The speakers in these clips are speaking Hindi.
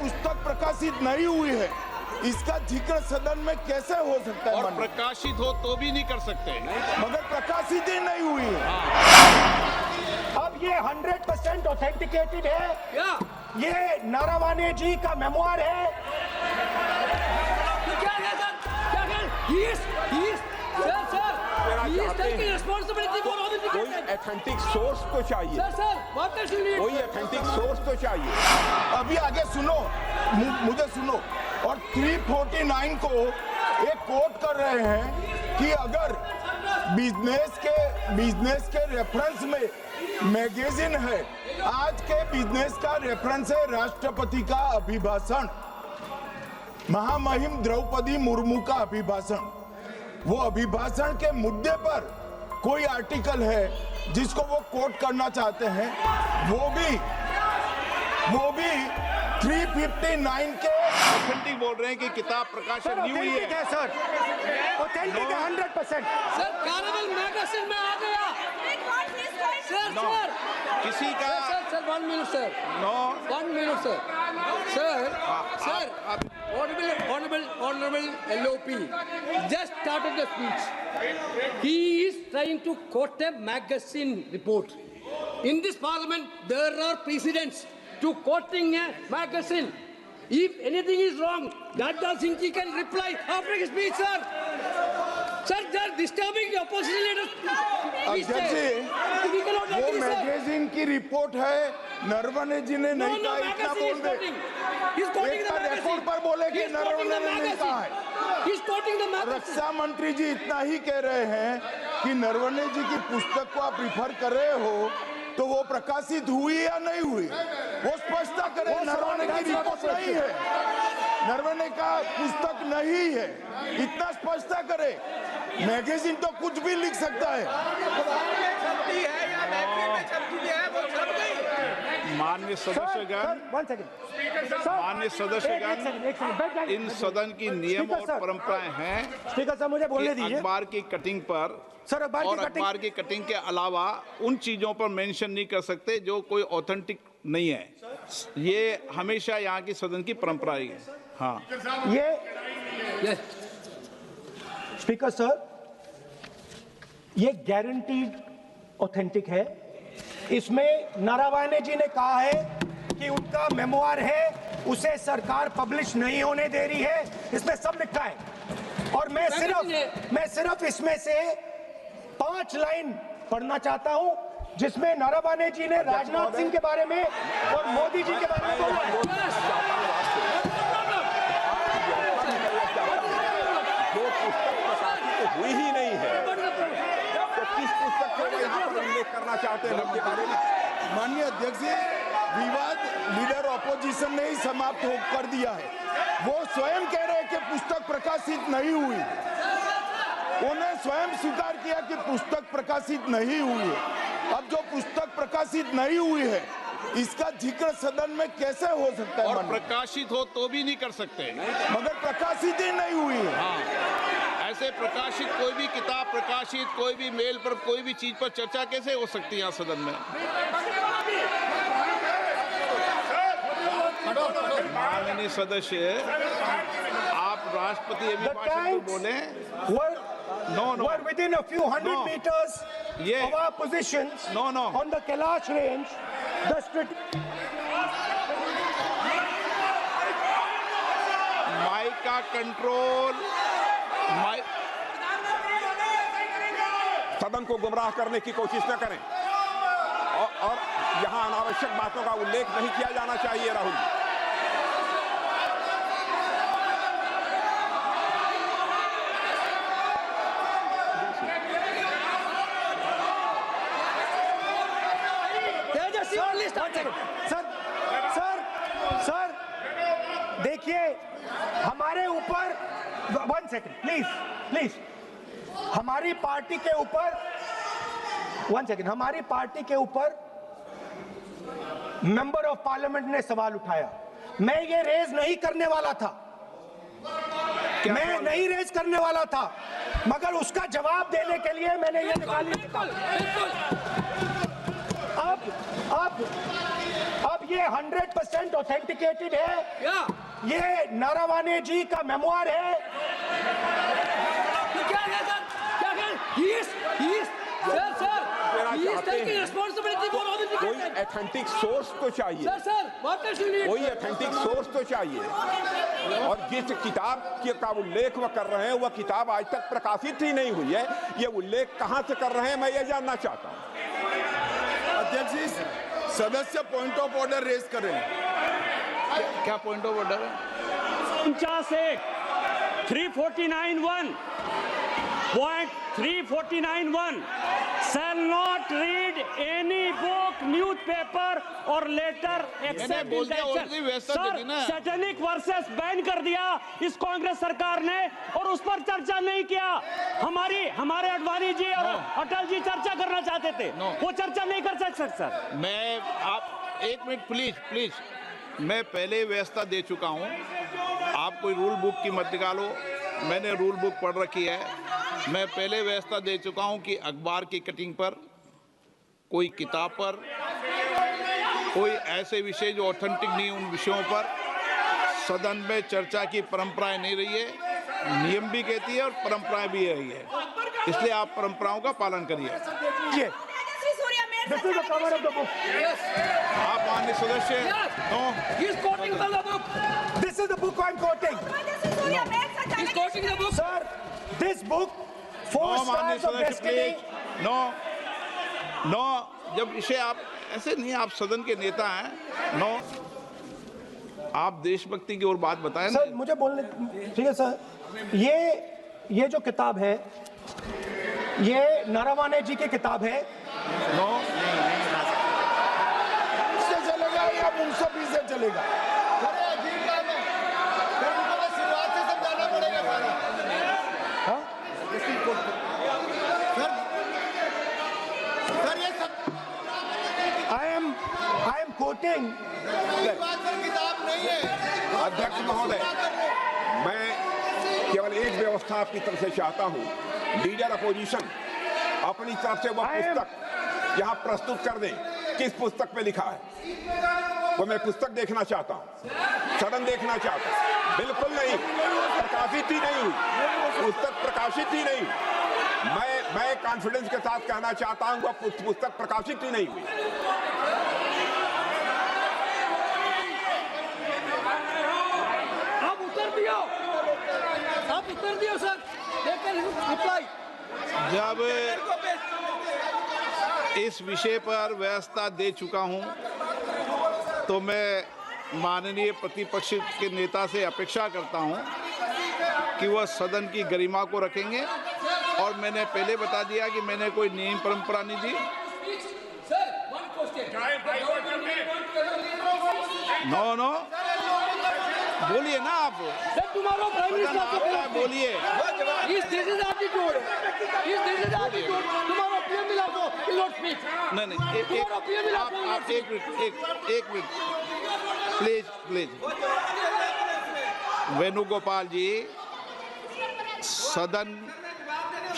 पुस्तक प्रकाशित नहीं हुई है, इसका जिक्र सदन में कैसे हो सकता है? और प्रकाशित हो तो भी नहीं कर सकते, मगर प्रकाशित ही नहीं हुई है। अब ये 100% ऑथेंटिकेटेड है। ये नारावाने जी का मेमोयर है। क्या है सर? क्या है? He is He is taking responsibility for all the कोई ऑथेंटिक सोर्स तो चाहिए, Sir, what else you need? कोई ऑथेंटिक सोर्स तो चाहिए। अभी आगे सुनो, मुझे सुनो। और 349 को एक कोट कर रहे हैं कि अगर बिजनेस के रेफरेंस में मैगजीन है, आज के बिजनेस का रेफरेंस है राष्ट्रपति का अभिभाषण, महामहिम द्रौपदी मुर्मू का अभिभाषण। वो अभिभाषण के मुद्दे पर कोई आर्टिकल है जिसको वो कोट करना चाहते हैं, वो भी 359 के ऑथेंटिक बोल रहे हैं कि किताब प्रकाशित नहीं हुई है। सर ऑथेंटिक है 100%। सर कार्निवल मैगजीन में आ गया। सर किसी का sir 1 minute sir. 1 minute sir. Sir honorable LOP just started the speech. He is trying to quote a magazine report. In this parliament there are precedents to quoting a magazine. If anything is wrong, Radha Singh ji can reply after his speech, sir. Sir, they are disturbing the opposition leaders. अध्यक्ष जी, We cannot वो agree, sir. मैगजीन की रिपोर्ट है, नरवणे जी ने नहीं कहा, इतना बोल दे। He's quoting एक the बार magazine. रिपोर्ट पर बोले कि He's quoting the नरवणे ने नहीं कहा है। magazine. He's quoting the magazine. रक्षा मंत्री जी इतना ही कह रहे हैं कि नरवणे जी की पुस्तक को आप रिफर कर रहे हो, तो वो प्रकाशित हुई या नहीं हुई, वो स्पष्टता करें। नरवणे की रिपोर्ट नहीं है, नरवणे का पुस्तक नहीं है, इतना स्पष्टता करे। मैगजीन तो कुछ भी लिख सकता है। माननीय सदस्यगण, माननीय सदस्यगण, इन सदन की नियम और परंपराएं हैं। स्पीकर साहब मुझे बोलने कि दीजिए। अखबार की कटिंग पर सर अखबार की कटिंग के अलावा उन चीजों पर मेंशन नहीं कर सकते जो कोई ऑथेंटिक नहीं है। ये हमेशा यहाँ की सदन की परंपरा रही है। हाँ, ये स्पीकर सर, ये गारंटीड ऑथेंटिक है। इसमें नारावाने जी ने कहा है कि उनका मेमोयर है, उसे सरकार पब्लिश नहीं होने दे रही है, इसमें सब लिखा है। और मैं सिर्फ इसमें से 5 लाइन पढ़ना चाहता हूं, जिसमें नारावाने जी ने राजनाथ सिंह के बारे में और मोदी जी के बारे में बोला है। जो पुस्तक प्रकाशित तो हुई ही नहीं है, तो किस पुस्तक को यहाँ पर उल्लेख करना चाहते हैं उनके बारे में? माननीय अध्यक्ष जी, विवाद लीडर ऑपोजिशन ने ही समाप्त कर दिया है। वो स्वयं कह रहे हैं कि पुस्तक प्रकाशित नहीं हुई, उन्हें स्वयं स्वीकार किया कि पुस्तक प्रकाशित नहीं हुई है। अब जो पुस्तक प्रकाशित नहीं हुई है, इसका जिक्र सदन में कैसे हो सकता है? और प्रकाशित हो तो भी नहीं कर सकते, मगर प्रकाशित ही नहीं हुई है। हाँ, ऐसे प्रकाशित कोई भी किताब प्रकाशित, कोई भी मेल पर, कोई भी चीज पर चर्चा कैसे हो सकती है यहाँ सदन में? माननीय सदस्य, आप राष्ट्रपति अभिभाषण को बोले। Were within a few hundred meters of our positions on the Kailash range. Mic का कंट्रोल, सदन को गुमराह करने की कोशिश न करें और यहाँ अनावश्यक बातों का उल्लेख नहीं किया जाना चाहिए। राहुल जी, सर देखिए, हमारे ऊपर 1 सेकंड प्लीज, हमारी पार्टी के ऊपर 1 सेकंड, हमारी पार्टी के ऊपर मेंबर ऑफ पार्लियामेंट ने सवाल उठाया। मैं ये रेज नहीं करने वाला था, मगर उसका जवाब देने के लिए मैंने ये निकाली। अब ये 100% ऑथेंटिकेटेड है। क्या ये नारावाने जी का मेमोयर है। क्या है सर? क्या है? He is sir, he is taking responsibility for all the कोई things. ऑथेंटिक सोर्स तो चाहिए, Sir, what else you need? कोई ऑथेंटिक सोर्स तो चाहिए। और जिस किताब का उल्लेख वह कर रहे हैं वह किताब आज तक प्रकाशित ही नहीं हुई है। ये उल्लेख कहां से कर रहे हैं मैं ये जानना चाहता हूं। अध्यक्ष जी, सदस्य पॉइंट ऑफ ऑर्डर रेज करें। क्या पॉइंट ऑफ ऑर्डर है? 349(1) Point 349(1) shall not read any book, newspaper or letter except बोल दिया, intention. already व्यवस्था दे दी ना। सैटेनिक वर्सेस बैन कर दिया इस कांग्रेस सरकार ने और उस पर चर्चा नहीं किया। हमारे अडवाणी जी और अटल जी चर्चा करना चाहते थे, वो चर्चा नहीं कर सकते सर। मैं आप एक मिनट प्लीज, मैं पहले व्यवस्था दे चुका हूं। आप कोई रूल बुक की मत निकालो, मैंने रूल बुक पढ़ रखी है। मैं पहले व्यवस्था दे चुका हूं कि अखबार की कटिंग पर, कोई किताब पर, कोई ऐसे विषय जो ऑथेंटिक नहीं, उन विषयों पर सदन में चर्चा की परंपराएं नहीं रही है। नियम भी कहती है और परंपराएं भी रही है, इसलिए आप परंपराओं का पालन करिए। This is the cover of the book. आप माननीय सदस्य no, He is quoting from the book. This is the book I'm quoting. He is quoting the book. Sir, this book, Four no माननीय Stars of सदस्य Destiny. प्लीज, नो, जब विषय आप ऐसे नहीं, आप सदन के नेता हैं, नो, आप देशभक्ति की ओर बात बताएं ना। सर मुझे बोलने, ठीक है सर। ये जो किताब है, ये नारावाने जी की किताब है। नो, से चलेगा या मुंसफी से चलेगा? शुरुआत से समझाना पड़ेगा सारा। सर ये सब I am quoting. किताब नहीं है। अध्यक्ष महोदय, मैं केवल एक व्यवस्था आपकी तरफ से चाहता हूं। लीडर अपोजिशन अपनी तरफ से वह पुस्तक यहां प्रस्तुत कर दें। किस पुस्तक पे लिखा है वो मैं पुस्तक देखना चाहता हूं, सदन देखना चाहता हूं। बिल्कुल नहीं, प्रकाशित ही नहीं हुई पुस्तक, प्रकाशित ही नहीं। मैं कॉन्फिडेंस के साथ कहना चाहता हूं वह पुस्तक प्रकाशित ही नहीं हुई। आप उत्तर दियो सर, लेकिन रिप्लाई। जब इस विषय पर व्यवस्था दे चुका हूं तो मैं माननीय प्रतिपक्ष के नेता से अपेक्षा करता हूं कि वह सदन की गरिमा को रखेंगे। और मैंने पहले बता दिया कि मैंने कोई नियम परंपरा नहीं दी। नो, बोलिए ना आप, सर तुम्हारा प्राइम मिनिस्टर आपका बोलिए। दिस इज एटीट्यूड, तुम्हारा पीएम मिला को विल नॉट स्पीक। नहीं, आप एक मिनट प्लीज। वेणुगोपाल जी,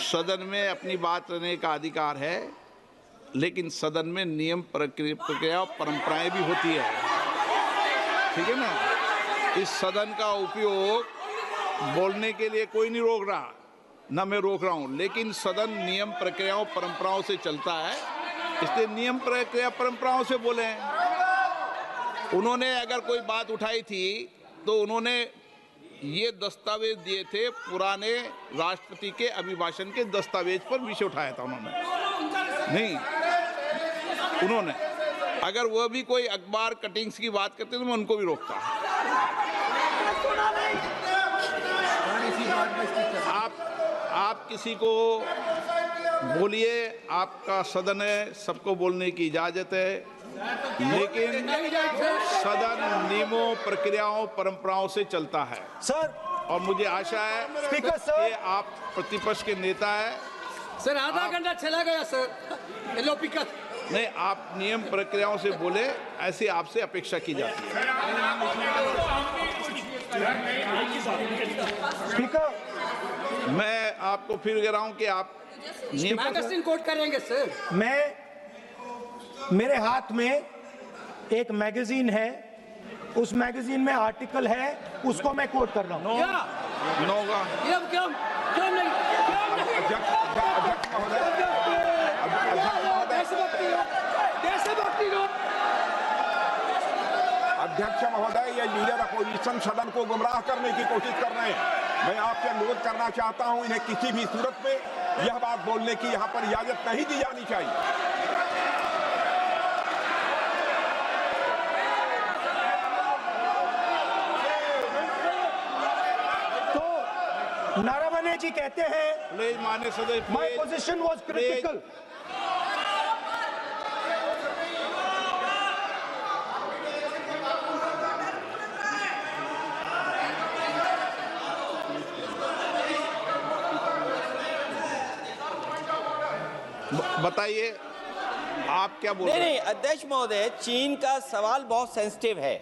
सदन में अपनी बात करने का अधिकार है, लेकिन सदन में नियम प्रक्रिया और परंपराएं भी होती है, ठीक है ना। इस सदन का उपयोग बोलने के लिए कोई नहीं रोक रहा, ना मैं रोक रहा हूं, लेकिन सदन नियम प्रक्रियाओं परंपराओं से चलता है, इसलिए नियम प्रक्रिया परंपराओं से बोले। उन्होंने अगर कोई बात उठाई थी तो उन्होंने ये दस्तावेज दिए थे, पुराने राष्ट्रपति के अभिभाषण के दस्तावेज पर विषय उठाया था उन्होंने अगर वह भी कोई अखबार कटिंग्स की बात करते तो मैं उनको भी रोकता। आप किसी को बोलिए, आपका सदन है, सबको बोलने की इजाजत है, लेकिन सदन नियमों, प्रक्रियाओं, परंपराओं से चलता है। सर, और मुझे आशा है स्पीकर सर, कि आप प्रतिपक्ष के नेता है। सर आधा घंटा चला गया सर, नहीं, आप नियम प्रक्रियाओं से बोले, ऐसी आपसे अपेक्षा की जाती है। स्पीकर, मैं आपको फिर कह रहा हूं कि आप मैगजीन कोट करेंगे सर। मेरे हाथ में एक मैगजीन है, उस मैगजीन में आर्टिकल है, उसको मैं कोट कर रहा हूं। नो होगा। क्यों नहीं? अध्यक्ष महोदय, अध्यक्ष महोदय, ये लीडर अपोजिशन सदन को गुमराह करने की कोशिश कर रहे हैं। मैं आपसे अनुरोध करना चाहता हूं, इन्हें किसी भी सूरत में यह बात बोलने की यहां पर इजाजत नहीं दी जानी चाहिए। तो नारावाने जी कहते हैं, प्लीज माननीय सदस्य, माय पोजीशन वाज क्रिटिकल। बताइए आप क्या बोल रहे हैं? नहीं, अध्यक्ष महोदय, चीन का सवाल बहुत सेंसिटिव है।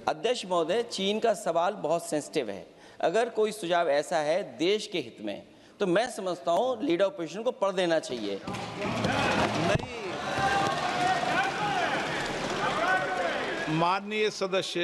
अध्यक्ष महोदय, चीन का सवाल बहुत सेंसिटिव है। अगर कोई सुझाव ऐसा है देश के हित में, तो मैं समझता हूं लीडर ऑपोजिशन को पढ़ देना चाहिए। नहीं, माननीय सदस्य,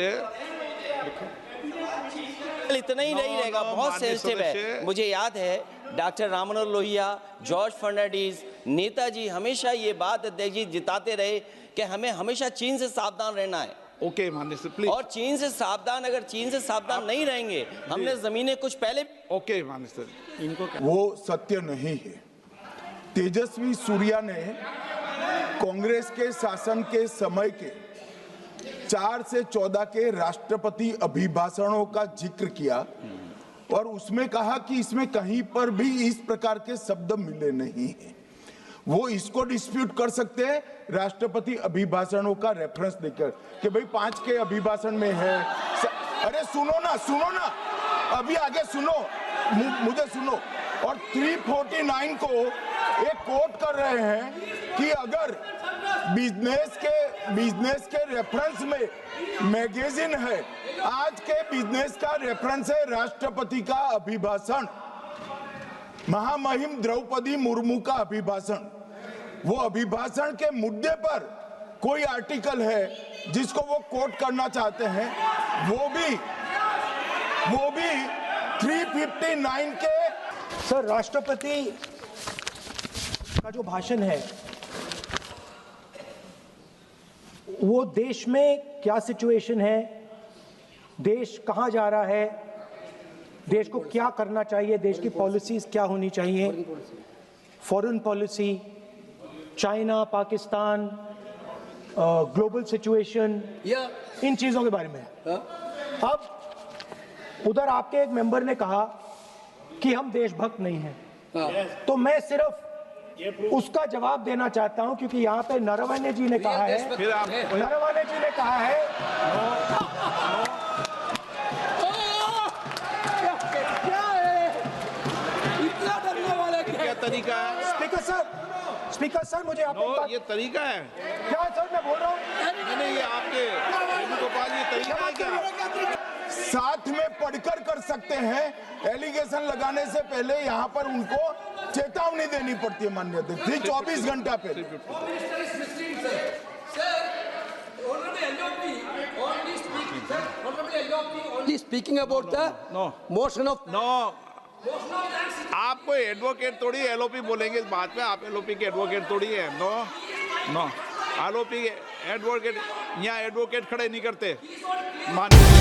इतना ही नहीं रहेगा, बहुत सेंसिटिव है। मुझे याद है डॉक्टर राम मनोहर लोहिया, जॉर्ज फर्नांडिस, नेताजी हमेशा ये बात अध्यक्ष जी जिताते रहे कि हमें हमेशा चीन से सावधान रहना है। ओके माननीय सदस्य, प्लीज। और चीन से सावधान, अगर चीन से सावधान नहीं रहेंगे, हमने जमीनें कुछ पहले। ओके माननीय सदस्य, इनको वो सत्य नहीं है। तेजस्वी सूर्या ने कांग्रेस के शासन के समय के 4 से 14 के राष्ट्रपति अभिभाषणों का जिक्र किया और उसमें कहा कि इसमें कहीं पर भी इस प्रकार के शब्द मिले नहीं हैं। वो इसको डिस्प्यूट कर सकते हैं राष्ट्रपति अभिभाषणों का रेफरेंस देकर कि भाई 5 के अभिभाषण में है। अरे सुनो ना, अभी आगे सुनो, मुझे सुनो। और 349 को एक कोट कर रहे हैं कि अगर बिजनेस के रेफरेंस में मैगजीन है, आज के बिजनेस का रेफरेंस है राष्ट्रपति का अभिभाषण, महामहिम द्रौपदी मुर्मू का अभिभाषण। वो अभिभाषण के मुद्दे पर कोई आर्टिकल है जिसको वो कोट करना चाहते हैं, वो भी 359 के। सर, राष्ट्रपति का जो भाषण है वो देश में क्या सिचुएशन है, देश कहां जा रहा है, देश को क्या करना चाहिए, देश की पॉलिसीज क्या होनी चाहिए, foreign policy, China, Pakistan, global situation, इन चीजों के बारे में। अब उधर आपके एक मेंबर ने कहा कि हम देशभक्त नहीं हैं, तो मैं सिर्फ उसका जवाब देना चाहता हूं, क्योंकि यहाँ पे नरवणे जी ने कहा है, नरवणे जी ने कहा है क्या तरीका है? स्पीकर सर, मुझे आपको ये तरीका है क्या सर, मैं बोल रहा हूँ। नहीं, ये आपके वेणुगोपाल, ये तरीका है क्या? साथ में पढ़कर कर सकते हैं। एलिगेशन लगाने से पहले यहाँ पर उनको चेतावनी देनी पड़ती है माननीय अध्यक्ष, 24 घंटा पहले। Speaking about the motion of आप कोई एडवोकेट थोड़ी एलओपी बोलेंगे इस बात में, आप एलओपी के एडवोकेट थोड़ी है। नो एलओपी एडवोकेट, यहाँ एडवोकेट खड़े नहीं करते माननीय